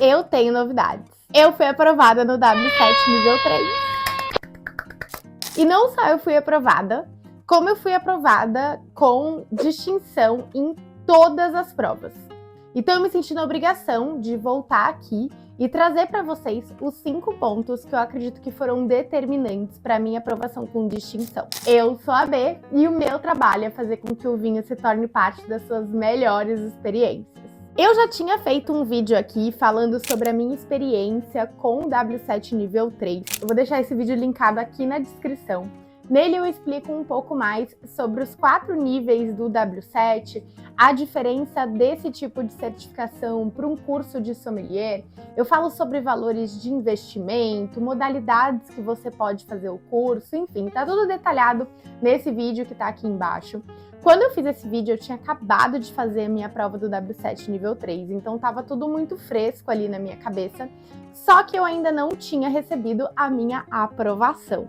Eu tenho novidades. Eu fui aprovada no W7 nível 3. E não só eu fui aprovada, como eu fui aprovada com distinção em todas as provas. Então eu me senti na obrigação de voltar aqui e trazer para vocês os 5 pontos que eu acredito que foram determinantes para a minha aprovação com distinção. Eu sou a B e o meu trabalho é fazer com que o vinho se torne parte das suas melhores experiências. Eu já tinha feito um vídeo aqui falando sobre a minha experiência com o W7 nível 3. Eu vou deixar esse vídeo linkado aqui na descrição. Nele eu explico um pouco mais sobre os 4 níveis do W7, a diferença desse tipo de certificação para um curso de sommelier. Eu falo sobre valores de investimento, modalidades que você pode fazer o curso, enfim, tá tudo detalhado nesse vídeo que tá aqui embaixo. Quando eu fiz esse vídeo, eu tinha acabado de fazer a minha prova do W7 nível 3, então tava tudo muito fresco ali na minha cabeça, só que eu ainda não tinha recebido a minha aprovação.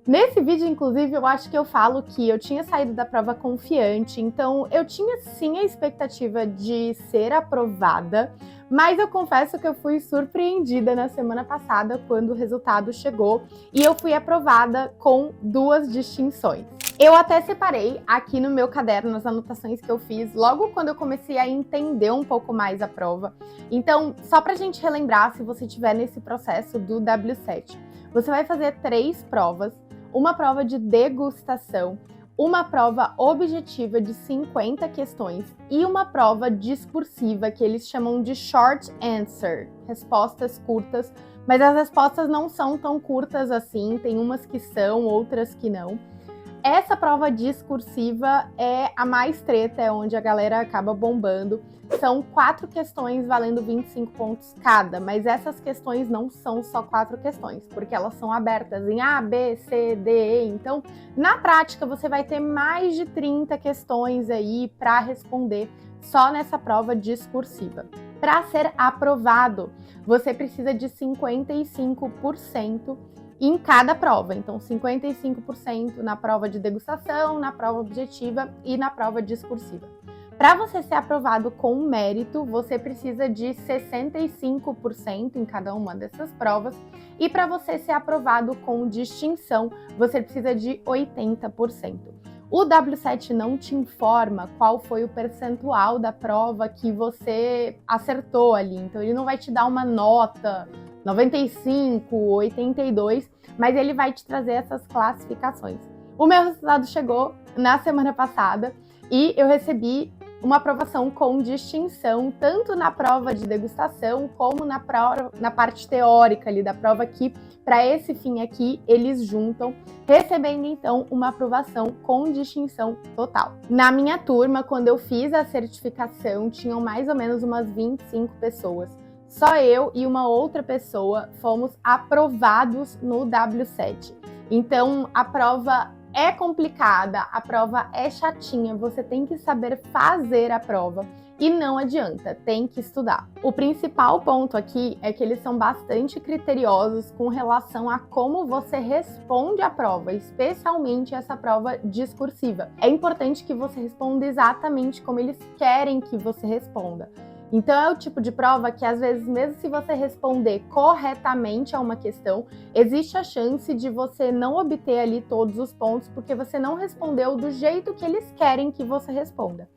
Nesse vídeo, inclusive, eu acho que eu falo que eu tinha saído da prova confiante, então eu tinha sim a expectativa de ser aprovada, mas eu confesso que eu fui surpreendida na semana passada quando o resultado chegou e eu fui aprovada com 2 distinções. Eu até separei aqui no meu caderno as anotações que eu fiz logo quando eu comecei a entender um pouco mais a prova. Então, só pra gente relembrar, se você estiver nesse processo do W7, você vai fazer 3 provas, uma prova de degustação, uma prova objetiva de 50 questões e uma prova discursiva que eles chamam de short answer, respostas curtas, mas as respostas não são tão curtas assim, tem umas que são, outras que não. Essa prova discursiva é a mais treta, é onde a galera acaba bombando. São 4 questões valendo 25 pontos cada, mas essas questões não são só 4 questões, porque elas são abertas em A, B, C, D, E. Então, na prática, você vai ter mais de 30 questões aí para responder só nessa prova discursiva. Para ser aprovado, você precisa de 55% em cada prova, então 55% na prova de degustação, na prova objetiva e na prova discursiva. Para você ser aprovado com mérito, você precisa de 65% em cada uma dessas provas, e para você ser aprovado com distinção, você precisa de 80%. O W7 não te informa qual foi o percentual da prova que você acertou ali, então ele não vai te dar uma nota 95, 82, mas ele vai te trazer essas classificações. O meu resultado chegou na semana passada e eu recebi uma aprovação com distinção, tanto na prova de degustação como na parte teórica ali da prova, que para esse fim aqui eles juntam, recebendo então uma aprovação com distinção total. Na minha turma, quando eu fiz a certificação, tinham mais ou menos umas 25 pessoas. Só eu e uma outra pessoa fomos aprovados no W7. Então, a prova é complicada, a prova é chatinha, você tem que saber fazer a prova e não adianta, tem que estudar. O principal ponto aqui é que eles são bastante criteriosos com relação a como você responde a prova, especialmente essa prova discursiva. É importante que você responda exatamente como eles querem que você responda. Então é o tipo de prova que, às vezes, mesmo se você responder corretamente a uma questão, existe a chance de você não obter ali todos os pontos porque você não respondeu do jeito que eles querem que você responda.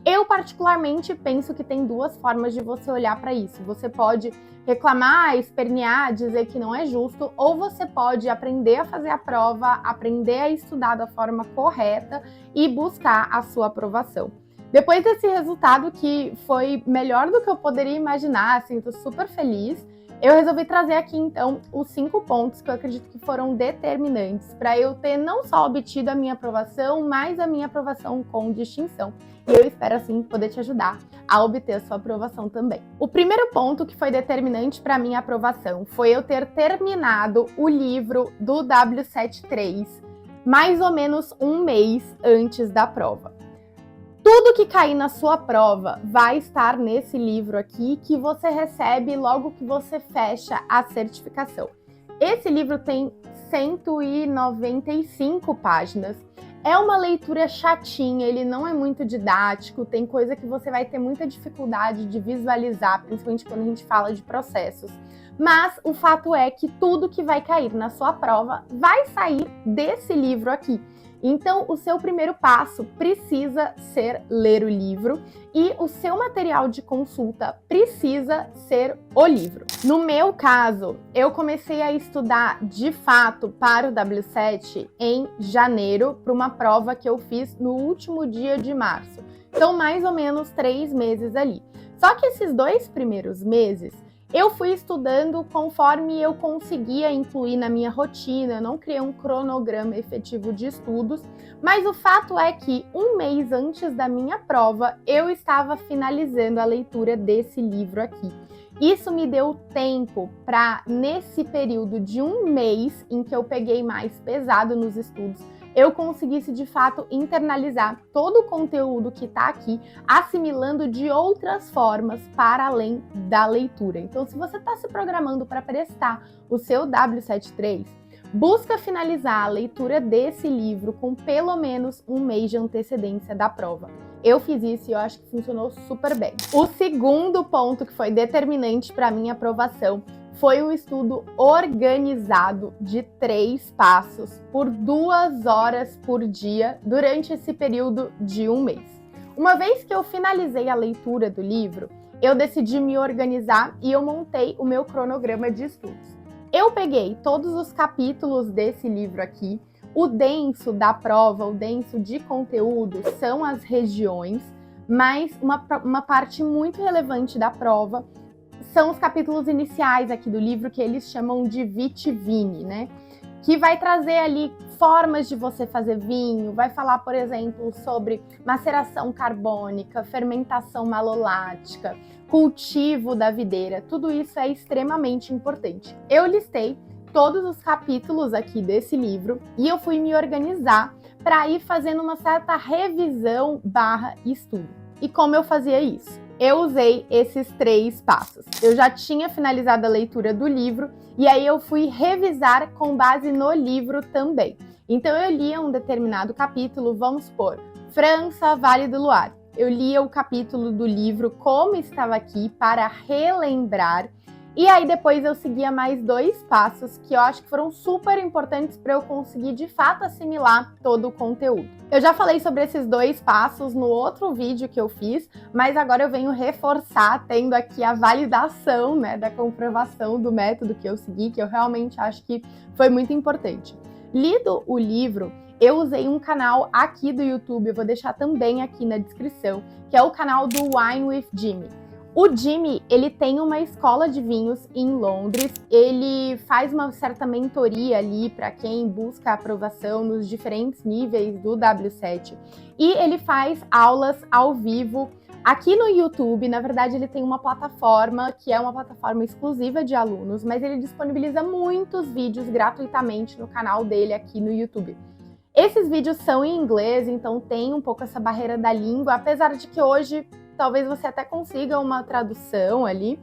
Eu, particularmente, penso que tem 2 formas de você olhar para isso. Você pode reclamar, espernear, dizer que não é justo, ou você pode aprender a fazer a prova, aprender a estudar da forma correta e buscar a sua aprovação. Depois desse resultado, que foi melhor do que eu poderia imaginar, assim, tô super feliz, eu resolvi trazer aqui, então, os 5 pontos que eu acredito que foram determinantes para eu ter não só obtido a minha aprovação, mas a minha aprovação com distinção. E eu espero, assim, poder te ajudar a obter a sua aprovação também. O primeiro ponto que foi determinante para a minha aprovação foi eu ter terminado o livro do W7-3 mais ou menos um mês antes da prova. Tudo que cair na sua prova vai estar nesse livro aqui, que você recebe logo que você fecha a certificação. Esse livro tem 195 páginas. É uma leitura chatinha, ele não é muito didático, tem coisa que você vai ter muita dificuldade de visualizar, principalmente quando a gente fala de processos. Mas o fato é que tudo que vai cair na sua prova vai sair desse livro aqui. Então, o seu primeiro passo precisa ser ler o livro e o seu material de consulta precisa ser o livro. No meu caso, eu comecei a estudar de fato para o W7 em janeiro, para uma prova que eu fiz no último dia de março. Então, mais ou menos 3 meses ali. Só que esses 2 primeiros meses, eu fui estudando conforme eu conseguia incluir na minha rotina, eu não criei um cronograma efetivo de estudos, mas o fato é que 1 mês antes da minha prova, eu estava finalizando a leitura desse livro aqui. Isso me deu tempo para, nesse período de 1 mês em que eu peguei mais pesado nos estudos, eu conseguisse de fato internalizar todo o conteúdo que está aqui, assimilando de outras formas para além da leitura. Então, se você está se programando para prestar o seu W73, busca finalizar a leitura desse livro com pelo menos 1 mês de antecedência da prova. Eu fiz isso e eu acho que funcionou super bem. O segundo ponto que foi determinante para a minha aprovação foi um estudo organizado de 3 passos por 2 horas por dia durante esse período de 1 mês. Uma vez que eu finalizei a leitura do livro, eu decidi me organizar e eu montei o meu cronograma de estudos. Eu peguei todos os capítulos desse livro aqui. O denso da prova, o denso de conteúdo são as regiões, mas uma parte muito relevante da prova são os capítulos iniciais aqui do livro, que eles chamam de vitivini, né? Que vai trazer ali formas de você fazer vinho, vai falar, por exemplo, sobre maceração carbônica, fermentação malolática, cultivo da videira. Tudo isso é extremamente importante. Eu listei todos os capítulos aqui desse livro e eu fui me organizar para ir fazendo uma certa revisão / estudo. E como eu fazia isso? Eu usei esses 3 passos. Eu já tinha finalizado a leitura do livro e aí eu fui revisar com base no livro também. Então eu lia um determinado capítulo, vamos supor, França, Vale do Loire. Eu lia o capítulo do livro como estava aqui para relembrar. E aí depois eu seguia mais 2 passos que eu acho que foram super importantes para eu conseguir de fato assimilar todo o conteúdo. Eu já falei sobre esses 2 passos no outro vídeo que eu fiz, mas agora eu venho reforçar, tendo aqui a validação, né, da comprovação do método que eu segui, que eu realmente acho que foi muito importante. Lido o livro, eu usei um canal aqui do YouTube, eu vou deixar também aqui na descrição, que é o canal do Wine with Jimmy. O Jimmy, ele tem uma escola de vinhos em Londres, ele faz uma certa mentoria ali para quem busca aprovação nos diferentes níveis do W7 e ele faz aulas ao vivo aqui no YouTube. Na verdade, ele tem uma plataforma que é uma plataforma exclusiva de alunos, mas ele disponibiliza muitos vídeos gratuitamente no canal dele aqui no YouTube. Esses vídeos são em inglês, então tem um pouco essa barreira da língua, apesar de que hoje talvez você até consiga uma tradução ali.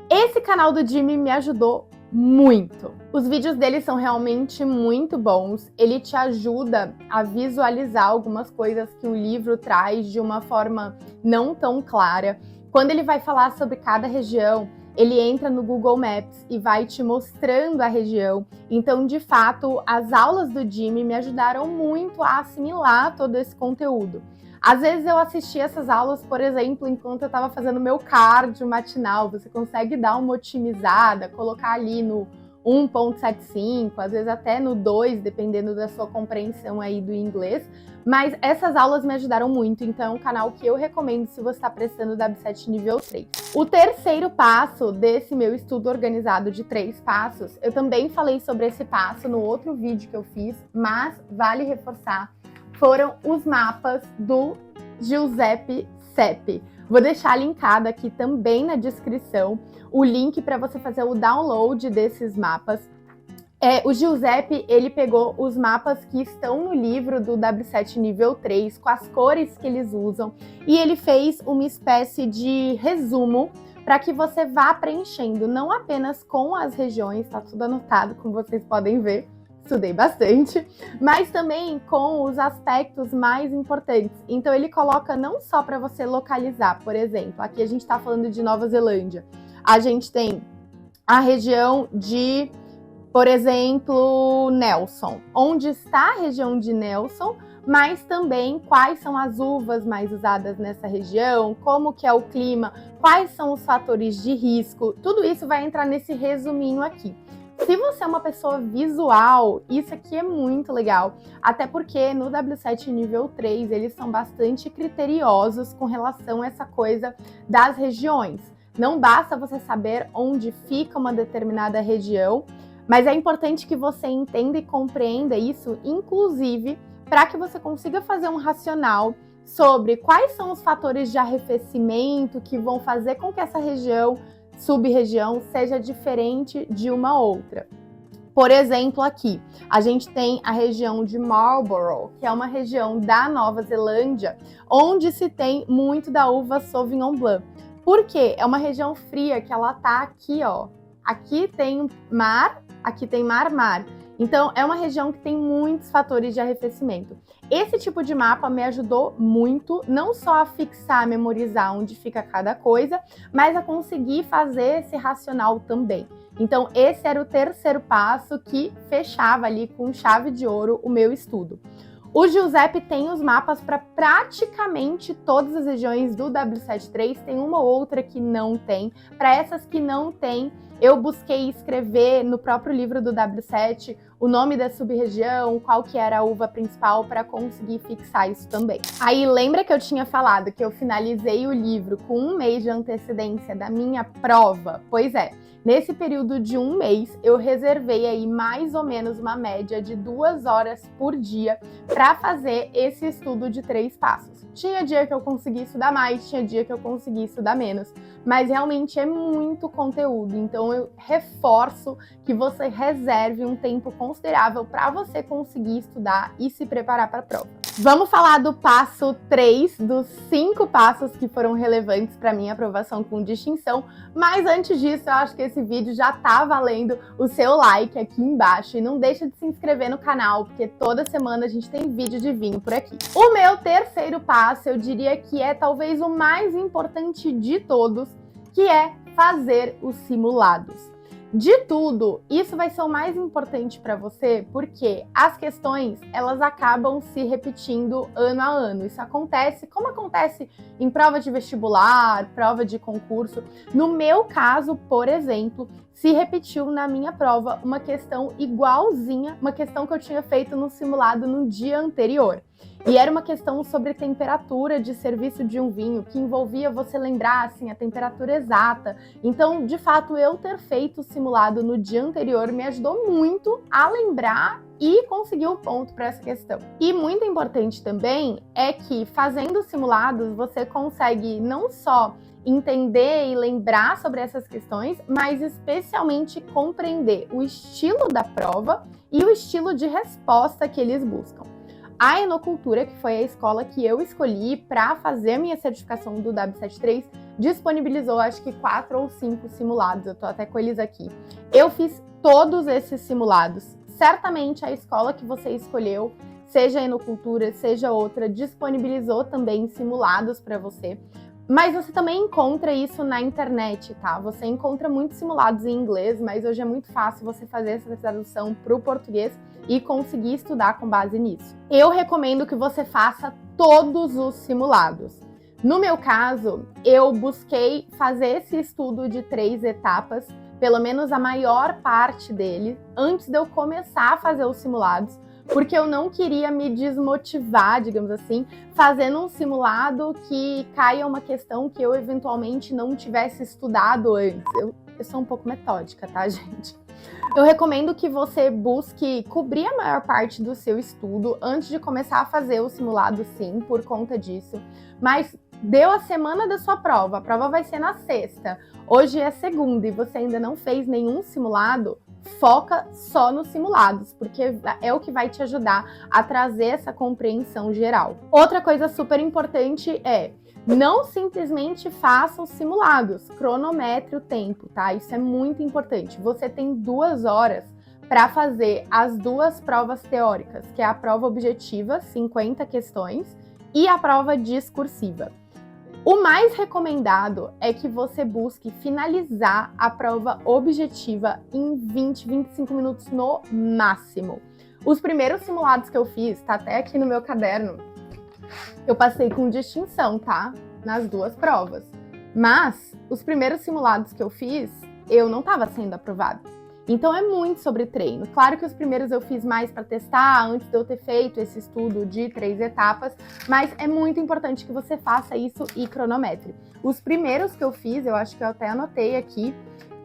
Esse canal do Jimmy me ajudou muito. Os vídeos dele são realmente muito bons. Ele te ajuda a visualizar algumas coisas que o livro traz de uma forma não tão clara. Quando ele vai falar sobre cada região, ele entra no Google Maps e vai te mostrando a região. Então, de fato, as aulas do Jimmy me ajudaram muito a assimilar todo esse conteúdo. Às vezes eu assisti essas aulas, por exemplo, enquanto eu estava fazendo meu cardio matinal. Você consegue dar uma otimizada, colocar ali no 1.75, às vezes até no 2, dependendo da sua compreensão aí do inglês. Mas essas aulas me ajudaram muito, então é um canal que eu recomendo se você está prestando o W7 nível 3. O terceiro passo desse meu estudo organizado de 3 passos, eu também falei sobre esse passo no outro vídeo que eu fiz, mas vale reforçar, foram os mapas do Giuseppe Seppi. Vou deixar linkado aqui também na descrição o link para você fazer o download desses mapas. O Giuseppe, ele pegou os mapas que estão no livro do W7 nível 3, com as cores que eles usam, e ele fez uma espécie de resumo para que você vá preenchendo, não apenas com as regiões, tá tudo anotado, como vocês podem ver. estudei bastante, mas também com os aspectos mais importantes. Então ele coloca não só para você localizar, por exemplo, aqui a gente está falando de Nova Zelândia, a gente tem a região de, por exemplo, Nelson, onde está a região de Nelson, mas também quais são as uvas mais usadas nessa região, como que é o clima, quais são os fatores de risco, tudo isso vai entrar nesse resuminho aqui. Se você é uma pessoa visual, isso aqui é muito legal, até porque no W7 nível 3 eles são bastante criteriosos com relação a essa coisa das regiões. Não basta você saber onde fica uma determinada região, mas é importante que você entenda e compreenda isso, inclusive, para que você consiga fazer um racional sobre quais são os fatores de arrefecimento que vão fazer com que essa região, sub-região, seja diferente de uma outra. Por exemplo, aqui, a gente tem a região de Marlborough, que é uma região da Nova Zelândia, onde se tem muito da uva Sauvignon Blanc. Por quê? É uma região fria que ela tá aqui, ó. Aqui tem mar, aqui tem mar. Então, é uma região que tem muitos fatores de arrefecimento. Esse tipo de mapa me ajudou muito, não só a fixar, a memorizar onde fica cada coisa, mas a conseguir fazer esse racional também. Então, esse era o terceiro passo que fechava ali com chave de ouro o meu estudo. O Giuseppe tem os mapas para praticamente todas as regiões do W73, tem uma ou outra que não tem. Para essas que não tem, eu busquei escrever no próprio livro do W7 o nome da sub-região, qual que era a uva principal para conseguir fixar isso também. Aí lembra que eu tinha falado que eu finalizei o livro com 1 mês de antecedência da minha prova? Pois é, nesse período de 1 mês eu reservei aí mais ou menos uma média de 2 horas por dia para fazer esse estudo de 3 passos. Tinha dia que eu consegui estudar mais, tinha dia que eu consegui estudar menos, mas realmente é muito conteúdo, então eu reforço que você reserve um tempo considerável para você conseguir estudar e se preparar para a prova. Vamos falar do passo 3, dos 5 passos que foram relevantes para minha aprovação com distinção, mas antes disso eu acho que esse vídeo já tá valendo o seu like aqui embaixo e não deixa de se inscrever no canal, porque toda semana a gente tem vídeo de vinho por aqui. O meu terceiro passo, eu diria que é talvez o mais importante de todos, que é fazer os simulados. De tudo, isso vai ser o mais importante para você, porque as questões, elas acabam se repetindo ano a ano. Isso acontece, como acontece em prova de vestibular, prova de concurso. No meu caso, por exemplo, se repetiu na minha prova uma questão igualzinha, uma questão que eu tinha feito no simulado no dia anterior. E era uma questão sobre temperatura de serviço de um vinho, que envolvia você lembrar assim, a temperatura exata. Então, de fato, eu ter feito o simulado no dia anterior me ajudou muito a lembrar e conseguir o ponto para essa questão. E muito importante também é que fazendo simulados você consegue não só entender e lembrar sobre essas questões, mas especialmente compreender o estilo da prova e o estilo de resposta que eles buscam. A Enocultura, que foi a escola que eu escolhi para fazer a minha certificação do W73, disponibilizou acho que 4 ou 5 simulados, eu tô até com eles aqui. Eu fiz todos esses simulados. Certamente a escola que você escolheu, seja a Enocultura, seja outra, disponibilizou também simulados para você. Mas você também encontra isso na internet, tá? Você encontra muitos simulados em inglês, mas hoje é muito fácil você fazer essa tradução para o português e conseguir estudar com base nisso. Eu recomendo que você faça todos os simulados. No meu caso, eu busquei fazer esse estudo de 3 etapas, pelo menos a maior parte dele, antes de eu começar a fazer os simulados, porque eu não queria me desmotivar, digamos assim, fazendo um simulado que caia uma questão que eu eventualmente não tivesse estudado antes. Eu sou um pouco metódica, tá, gente? Eu recomendo que você busque cobrir a maior parte do seu estudo antes de começar a fazer o simulado, sim, por conta disso. Mas deu a semana da sua prova, a prova vai ser na sexta. Hoje é segunda e você ainda não fez nenhum simulado, foca só nos simulados, porque é o que vai te ajudar a trazer essa compreensão geral. Outra coisa super importante é não simplesmente faça os simulados, cronometre o tempo, tá? Isso é muito importante. Você tem 2 horas para fazer as duas provas teóricas, que é a prova objetiva, 50 questões, e a prova discursiva. O mais recomendado é que você busque finalizar a prova objetiva em 20, 25 minutos no máximo. Os primeiros simulados que eu fiz, tá até aqui no meu caderno, eu passei com distinção, tá? Nas duas provas. Mas os primeiros simulados que eu fiz, eu não estava sendo aprovada. Então é muito sobre treino. Claro que os primeiros eu fiz mais para testar, antes de eu ter feito esse estudo de 3 etapas, mas é muito importante que você faça isso e cronometre. Os primeiros que eu fiz, eu acho que eu até anotei aqui,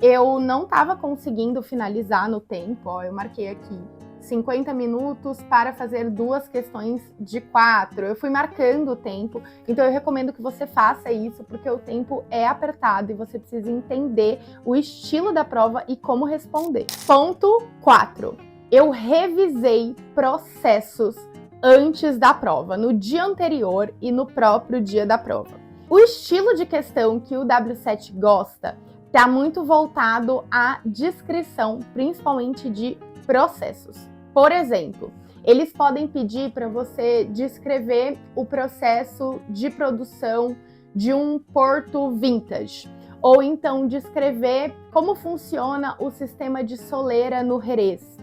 eu não estava conseguindo finalizar no tempo, ó, eu marquei aqui 50 minutos para fazer 2 questões de 4. Eu fui marcando o tempo, então eu recomendo que você faça isso, porque o tempo é apertado e você precisa entender o estilo da prova e como responder. Ponto 4. Eu revisei processos antes da prova, no dia anterior e no próprio dia da prova. O estilo de questão que o W7 gosta está muito voltado à descrição, principalmente de processos. Por exemplo, eles podem pedir para você descrever o processo de produção de um Porto Vintage, ou então descrever como funciona o sistema de soleira no Jerez,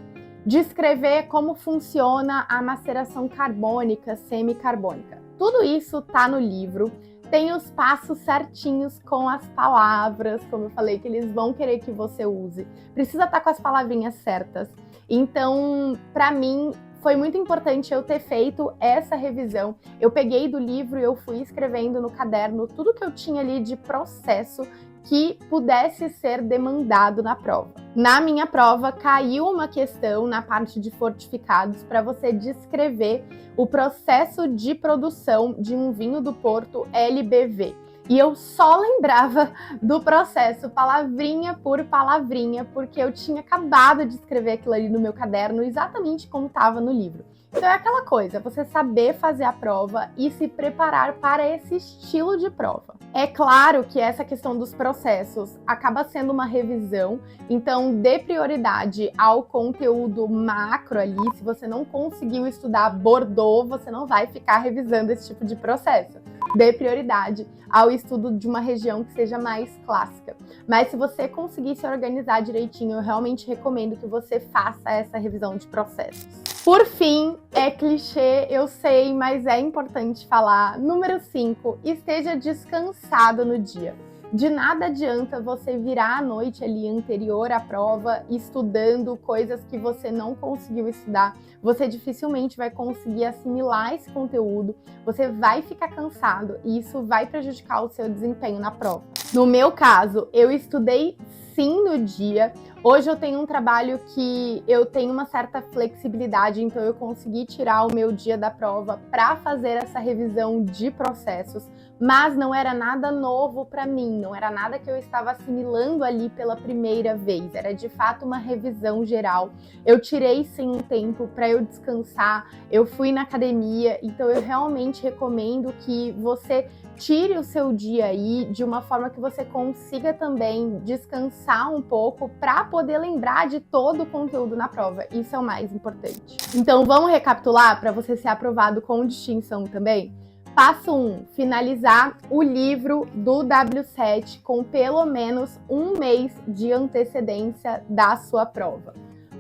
descrever como funciona a maceração carbônica, semicarbônica. Tudo isso está no livro. Tem os passos certinhos com as palavras, como eu falei, que eles vão querer que você use. Precisa estar com as palavrinhas certas. Então, para mim, foi muito importante eu ter feito essa revisão. Eu peguei do livro e eu fui escrevendo no caderno tudo que eu tinha ali de processo que pudesse ser demandado na prova. Na minha prova, caiu uma questão na parte de fortificados para você descrever o processo de produção de um vinho do Porto LBV. E eu só lembrava do processo, palavrinha por palavrinha, porque eu tinha acabado de escrever aquilo ali no meu caderno, exatamente como estava no livro. Então é aquela coisa, você saber fazer a prova e se preparar para esse estilo de prova. É claro que essa questão dos processos acaba sendo uma revisão, então dê prioridade ao conteúdo macro ali. Se você não conseguiu estudar Bordeaux, você não vai ficar revisando esse tipo de processo. Dê prioridade ao estudo de uma região que seja mais clássica. Mas se você conseguir se organizar direitinho, eu realmente recomendo que você faça essa revisão de processos. Por fim, é clichê, eu sei, mas é importante falar. Número 5, esteja descansado no dia. De nada adianta você virar a noite ali anterior à prova estudando coisas que você não conseguiu estudar. Você dificilmente vai conseguir assimilar esse conteúdo, você vai ficar cansado e isso vai prejudicar o seu desempenho na prova. No meu caso, eu estudei sim no dia. Hoje eu tenho um trabalho que eu tenho uma certa flexibilidade, então eu consegui tirar o meu dia da prova para fazer essa revisão de processos, mas não era nada novo para mim, não era nada que eu estava assimilando ali pela primeira vez, era de fato uma revisão geral. Eu tirei sim um tempo para eu descansar, eu fui na academia, então eu realmente recomendo que você tire o seu dia aí de uma forma que você consiga também descansar um pouco para poder lembrar de todo o conteúdo na prova. Isso é o mais importante. Então vamos recapitular para você ser aprovado com distinção também? Passo 1, finalizar o livro do W7 com pelo menos um mês de antecedência da sua prova.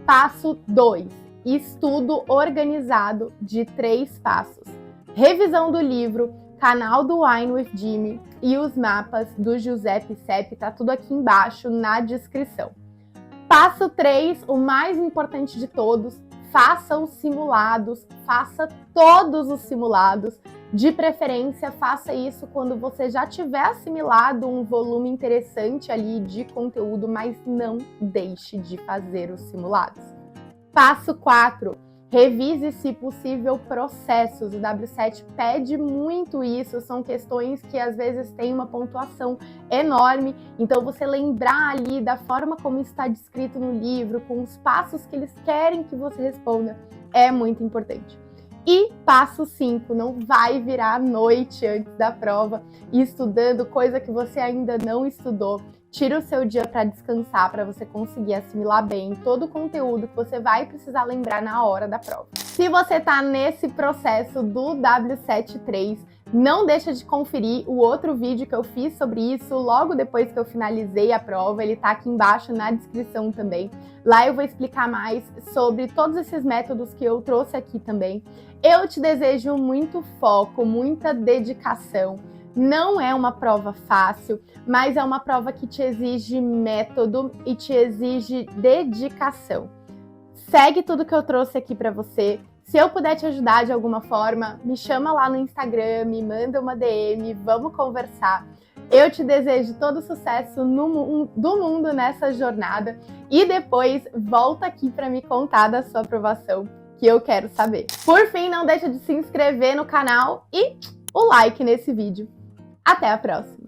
Passo 2, estudo organizado de 3 passos. Revisão do livro, canal do Wine with Jimmy e os mapas do Giuseppe Seppi, tá tudo aqui embaixo na descrição. Passo 3, o mais importante de todos, faça os simulados, faça todos os simulados. De preferência, faça isso quando você já tiver assimilado um volume interessante ali de conteúdo, mas não deixe de fazer os simulados. Passo 4. Revise, se possível, processos. O W7 pede muito isso, são questões que às vezes têm uma pontuação enorme, então você lembrar ali da forma como está descrito no livro, com os passos que eles querem que você responda, é muito importante. E passo 5, não vai virar à noite antes da prova estudando coisa que você ainda não estudou. Tira o seu dia para descansar, para você conseguir assimilar bem todo o conteúdo que você vai precisar lembrar na hora da prova. Se você está nesse processo do W73, não deixa de conferir o outro vídeo que eu fiz sobre isso logo depois que eu finalizei a prova. Ele tá aqui embaixo na descrição também. Lá eu vou explicar mais sobre todos esses métodos que eu trouxe aqui também. Eu te desejo muito foco, muita dedicação. Não é uma prova fácil, mas é uma prova que te exige método e te exige dedicação. Segue tudo que eu trouxe aqui para você. Se eu puder te ajudar de alguma forma, me chama lá no Instagram, me manda uma DM, vamos conversar. Eu te desejo todo o sucesso do mundo nessa jornada e depois volta aqui para me contar da sua aprovação, que eu quero saber. Por fim, não deixa de se inscrever no canal e o like nesse vídeo. Até a próxima!